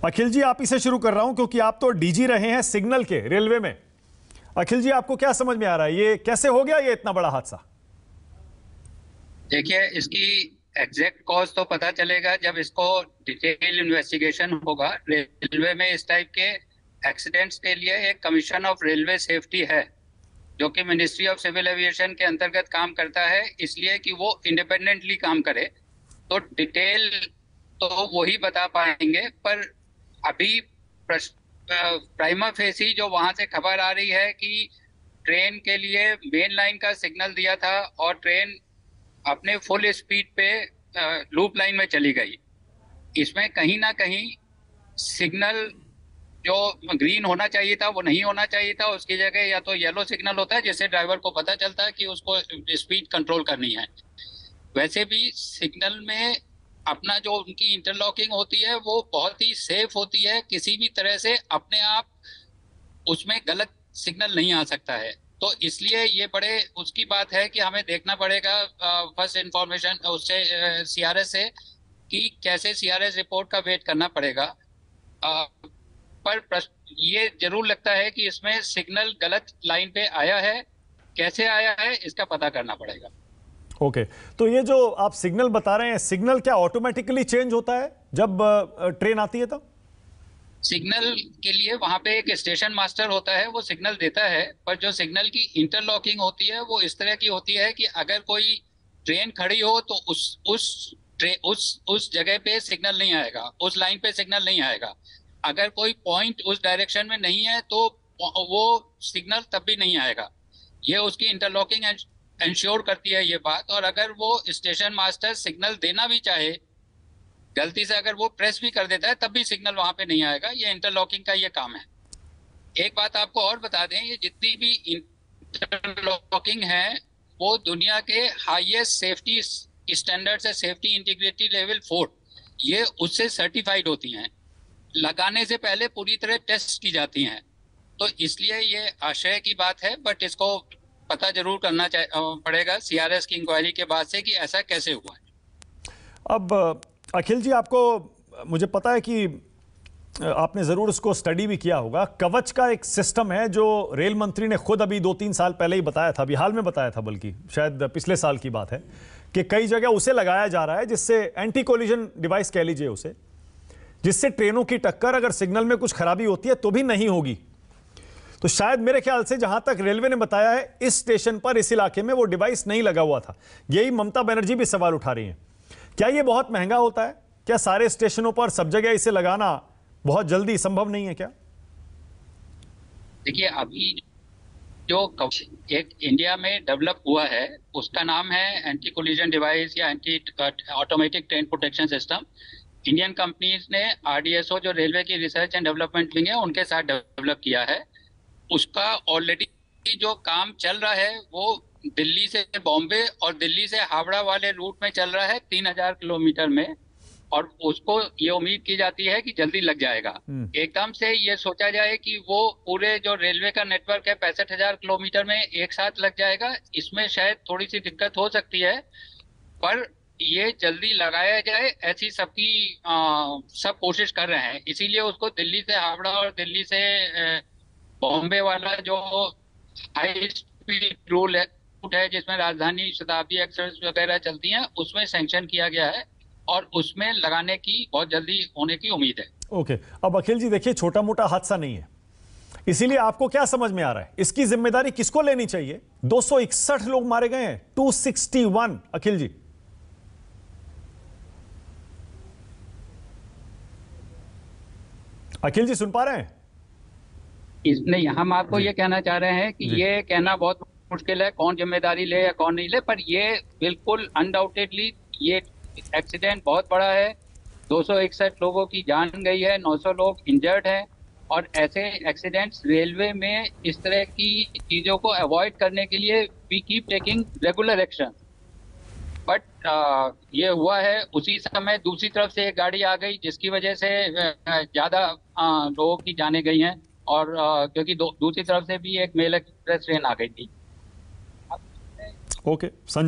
अखिल जी, आप इसे शुरू कर रहा हूं क्योंकि आप तो डीजी रहे हैं सिग्नल के रेलवे में। अखिल जी, आपको क्या समझ में आ रहा है, ये कैसे हो गया ये इतना बड़ा हादसा? देखिए, इसकी एग्जैक्ट कॉज तो पता चलेगा जब इसको डिटेल इन्वेस्टिगेशन होगा। रेलवे में इस टाइप के एक्सीडेंट्स के लिए एक कमीशन ऑफ रेलवे सेफ्टी है, जो कि मिनिस्ट्री ऑफ सिविल एविएशन के अंतर्गत काम करता है, इसलिए कि वो इंडिपेंडेंटली काम करे। तो डिटेल तो वो ही बता पाएंगे, पर अभी प्राइमा फेसी जो वहां से खबर आ रही है कि ट्रेन के लिए मेन लाइन का सिग्नल दिया था और ट्रेन अपने फुल स्पीड पे लूप लाइन में चली गई। इसमें कहीं ना कहीं सिग्नल जो ग्रीन होना चाहिए था वो नहीं होना चाहिए था, उसकी जगह या तो येलो सिग्नल होता है जिससे ड्राइवर को पता चलता है कि उसको स्पीड कंट्रोल करनी है। वैसे भी सिग्नल में अपना जो उनकी इंटरलॉकिंग होती है वो बहुत ही सेफ होती है, किसी भी तरह से अपने आप उसमें गलत सिग्नल नहीं आ सकता है। तो इसलिए ये बड़े उसकी बात है कि हमें देखना पड़ेगा फर्स्ट इंफॉर्मेशन उससे सीआरएस से कि कैसे सीआरएस रिपोर्ट का वेट करना पड़ेगा। अ, ये जरूर लगता है कि इसमें सिग्नल गलत लाइन पे आया है, कैसे आया है इसका पता करना पड़ेगा। ओके, तो ये जो आप सिग्नल बता रहे हैं, सिग्नल क्या ऑटोमेटिकली चेंज होता है जब ट्रेन आती है तो? सिग्नल के लिए वहां पे एक स्टेशन मास्टर होता है, वो सिग्नल देता है, पर जो सिग्नल की इंटरलॉकिंग होती है वो इस तरह की होती है कि अगर कोई ट्रेन खड़ी हो तो उस जगह पे सिग्नल नहीं आएगा, उस लाइन पे सिग्नल नहीं आएगा। अगर कोई पॉइंट उस डायरेक्शन में नहीं है तो वो सिग्नल तब भी नहीं आएगा। ये उसकी इंटरलॉकिंग इंश्योर करती है ये बात। और अगर वो स्टेशन मास्टर सिग्नल देना भी चाहे, गलती से अगर वो प्रेस भी कर देता है तब भी सिग्नल वहां पे नहीं आएगा। ये इंटरलॉकिंग का ये काम है। एक बात आपको और बता दें, ये जितनी भी इंटरलॉकिंग है वो दुनिया के हाईएस्ट सेफ्टी स्टैंडर्ड है, सेफ्टी इंटीग्रिटी लेवल 4, ये उससे सर्टिफाइड होती हैं। लगाने से पहले पूरी तरह टेस्ट की जाती हैं। तो इसलिए ये आशय की बात है, बट इसको पता जरूर करना पड़ेगा सीआरएस की इंक्वायरी के बाद से कि ऐसा कैसे हुआ है। अब अखिल जी, आपको मुझे पता है कि आपने जरूर उसको स्टडी भी किया होगा। कवच का एक सिस्टम है जो रेल मंत्री ने खुद अभी 2-3 साल पहले ही बताया था, अभी हाल में बताया था, बल्कि शायद पिछले साल की बात है, कि कई जगह उसे लगाया जा रहा है जिससे एंटी कोलिजन डिवाइस कह लीजिए उसे, जिससे ट्रेनों की टक्कर अगर सिग्नल में कुछ खराबी होती है तो भी नहीं होगी। तो शायद मेरे ख्याल से जहां तक रेलवे ने बताया है, इस स्टेशन पर इस इलाके में वो डिवाइस नहीं लगा हुआ था। यही ममता बनर्जी भी सवाल उठा रही हैं। क्या ये बहुत महंगा होता है? क्या सारे स्टेशनों पर सब जगह इसे लगाना बहुत जल्दी संभव नहीं है क्या? देखिए, अभी जो कवच एक इंडिया में डेवलप हुआ है उसका नाम है एंटी कोलिजन डिवाइस या anti automatic train protection system. Indian companies ने आरडीएसओ जो रेलवे की रिसर्च एंड डेवलपमेंट विंग है उनके साथ डेवलप किया है। उसका ऑलरेडी जो काम चल रहा है वो दिल्ली से बॉम्बे और दिल्ली से हावड़ा वाले रूट में चल रहा है 3000 किलोमीटर में। और उसको ये उम्मीद की जाती है कि जल्दी लग जाएगा। एकदम से ये सोचा जाए कि वो पूरे जो रेलवे का नेटवर्क है 65,000 किलोमीटर में एक साथ लग जाएगा, इसमें शायद थोड़ी सी दिक्कत हो सकती है। पर ये जल्दी लगाया जाए ऐसी सब कोशिश कर रहे हैं, इसीलिए उसको दिल्ली से हावड़ा और दिल्ली से बॉम्बे वाला जो हाई स्पीड रूट है जिसमें राजधानी शताब्दी एक्सप्रेस वगैरह चलती हैं उसमें सैंक्शन किया गया है और उसमें लगाने की बहुत जल्दी होने की उम्मीद है। ओके, अब अखिल जी देखिए, छोटा मोटा हादसा नहीं है, इसीलिए आपको क्या समझ में आ रहा है, इसकी जिम्मेदारी किसको लेनी चाहिए? 261 लोग मारे गए हैं, 261। अखिल जी, अखिल जी सुन पा रहे हैं? नहीं, हम आपको जी ये कहना चाह रहे हैं कि जी। ये कहना बहुत मुश्किल है कौन जिम्मेदारी ले या कौन नहीं ले, पर ये बिल्कुल अनडाउटेडली ये एक्सीडेंट बहुत बड़ा है। 261 लोगों की जान गई है, 900 लोग इंजर्ड हैं। और ऐसे एक्सीडेंट्स रेलवे में इस तरह की चीजों को अवॉइड करने के लिए we keep taking regular action. But ये हुआ है, उसी समय दूसरी तरफ से एक गाड़ी आ गई जिसकी वजह से ज्यादा लोगों की जानें गई हैं। और क्योंकि दूसरी तरफ से भी एक मेल एक्सप्रेस ट्रेन आ गई थी। ओके, संजय।